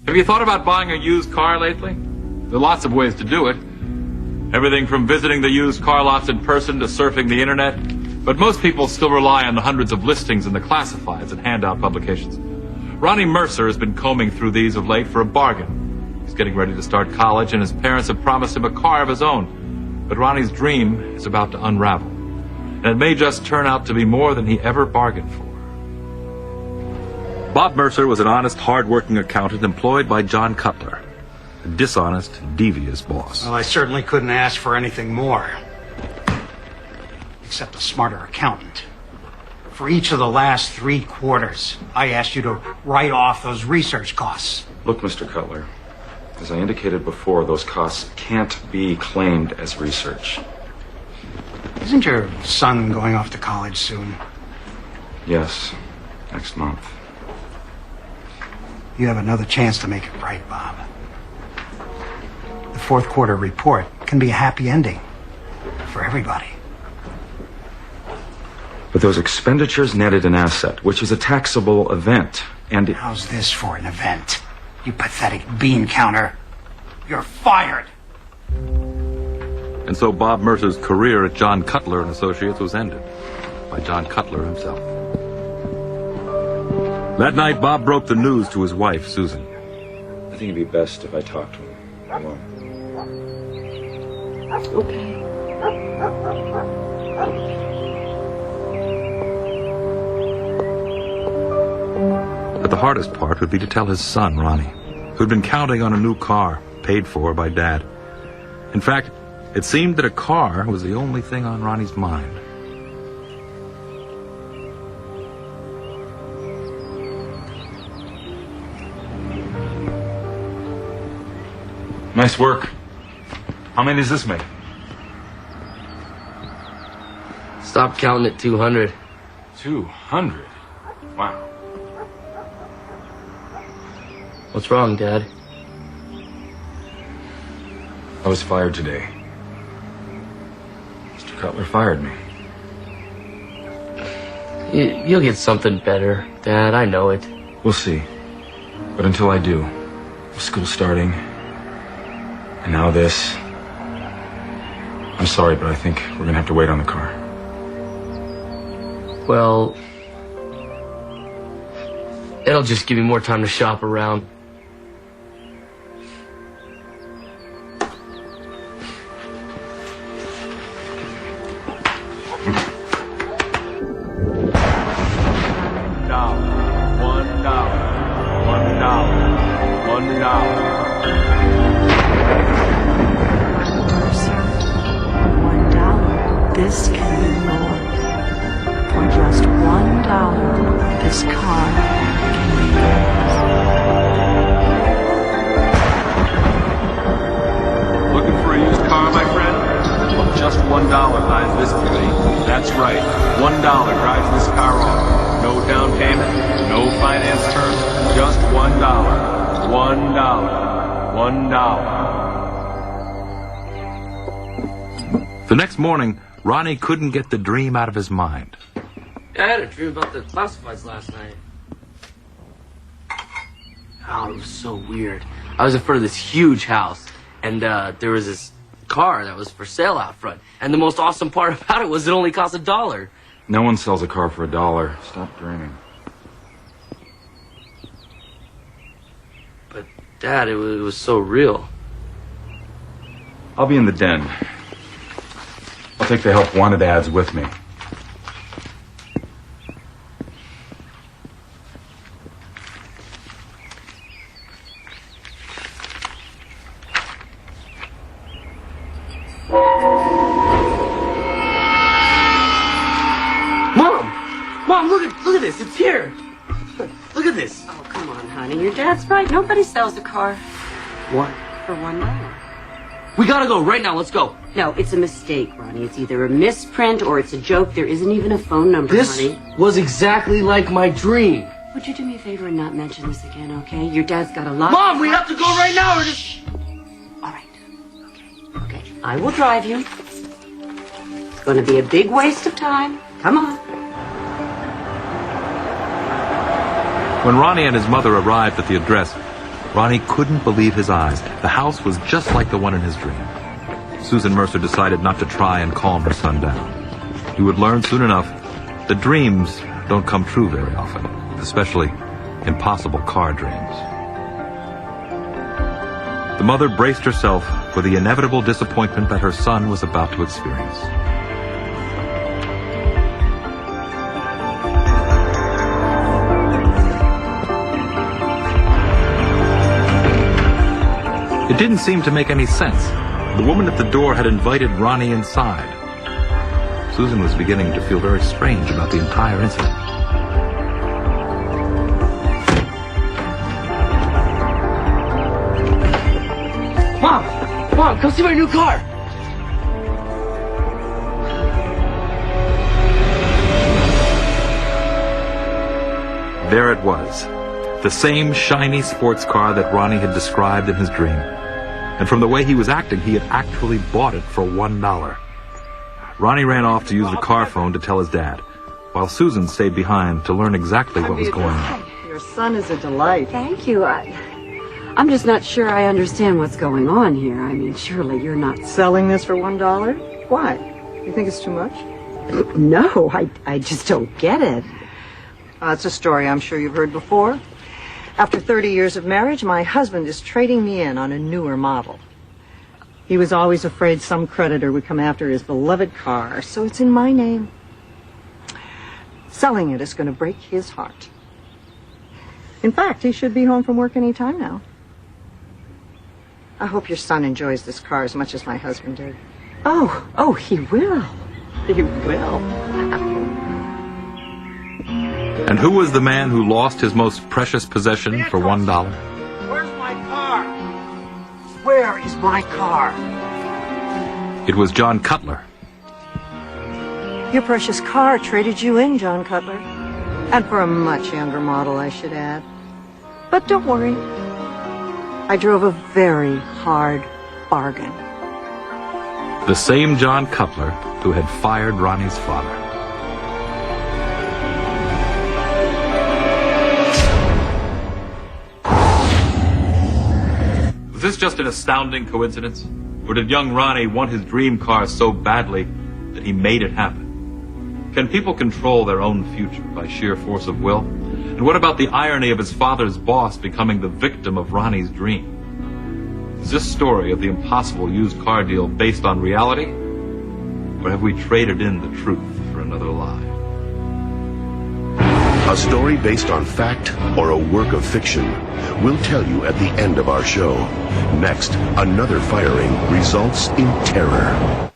Have you thought about buying a used car lately? There are lots of ways to do it. Everything from visiting the used car lots in person to surfing the internet. But most people still rely on the hundreds of listings in the classifieds and handout publications. Ronnie Mercer has been combing through these of late for a bargain. He's getting ready to start college, and his parents have promised him a car of his own. But Ronnie's dream is about to unravel. And it may just turn out to be more than he ever bargained for. Bob Mercer was an honest, hard-working accountant employed by John Cutler, a dishonest, devious boss. Well, I certainly couldn't ask for anything more. Except a smarter accountant. For each of the last 3 quarters, I asked you to write off those research costs. Look, Mr. Cutler, as I indicated before, those costs can't be claimed as research. Isn't your son going off to college soon? Yes, next month. You have another chance to make it right, Bob. The 4th quarter report can be a happy ending for everybody. But those expenditures netted an asset, which is a taxable event, and How's this for an event? You pathetic bean counter. You're fired! And so Bob Mercer's career at John Cutler and Associates was ended by John Cutler himself. That night, Bob broke the news to his wife, Susan. I think it'd be best if I talked to him alone. Okay. But the hardest part would be to tell his son, Ronnie, who'd been counting on a new car paid for by Dad. In fact, it seemed that a car was the only thing on Ronnie's mind. Nice work. How many does this make? Stop counting at 200. 200? Wow. What's wrong, Dad? I was fired today. Mr. Cutler fired me. You'll get something better, Dad. I know it. We'll see. But until I do, school's starting. And now this. I'm sorry, but I think we're gonna have to wait on the car. Well, it'll just give me more time to shop around. This can be more. For just $1, this car can be yours. Looking for a used car, my friend? Well, just $1 buys this today. That's right. $1 drives this car off. No down payment, no finance terms. Just $1. $1. The next morning, Ronnie couldn't get the dream out of his mind. I had a dream about the classifieds last night. Oh, it was so weird. I was in front of this huge house, and there was this car that was for sale out front. And the most awesome part about it was it only cost $1. No one sells a car for $1. Stop dreaming. But, Dad, it was so real. I'll be in the den. I'll take the help wanted ads with me. Mom, look at this. It's here. Look at this. Oh, come on, honey. Your dad's right. Nobody sells a car What? for $1. We gotta go right now. Let's go. No, it's a mistake, Ronnie. It's either a misprint or it's a joke. There isn't even a phone number, This honey. was exactly like my dream. Would you do me a favor and not mention this again, okay? Your dad's got a lot... Mom, we have to go right now. Or just... All right. Okay. I will drive you. It's going to be a big waste of time. Come on. When Ronnie and his mother arrived at the address, Ronnie couldn't believe his eyes. The house was just like the one in his dream. Susan Mercer decided not to try and calm her son down. He would learn soon enough that dreams don't come true very often, especially impossible car dreams. The mother braced herself for the inevitable disappointment that her son was about to experience. It didn't seem to make any sense. The woman at the door had invited Ronnie inside. Susan was beginning to feel very strange about the entire incident. Mom, come see my new car. There it was. The same shiny sports car that Ronnie had described in his dream. And from the way he was acting, he had actually bought it for $1. Ronnie ran off to use the car phone to tell his dad, while Susan stayed behind to learn exactly what was going on. Your son is a delight. Thank you. I'm just not sure I understand what's going on here. I mean, surely you're not... Selling this for $1? Why? You think it's too much? No, I just don't get it. It's a story I'm sure you've heard before. After 30 years of marriage, my husband is trading me in on a newer model. He was always afraid some creditor would come after his beloved car, so it's in my name. Selling it is going to break his heart. In fact, he should be home from work any time now. I hope your son enjoys this car as much as my husband did. Oh, he will. He will. And who was the man who lost his most precious possession for $1? Where's my car? Where is my car? It was John Cutler. Your precious car traded you in, John Cutler. And for a much younger model, I should add. But don't worry. I drove a very hard bargain. The same John Cutler who had fired Ronnie's father. Was this just an astounding coincidence? Or did young Ronnie want his dream car so badly that he made it happen? Can people control their own future by sheer force of will? And what about the irony of his father's boss becoming the victim of Ronnie's dream? Is this story of the impossible used car deal based on reality? Or have we traded in the truth for another lie? A story based on fact or a work of fiction? We'll tell you at the end of our show. Next, another firing results in terror.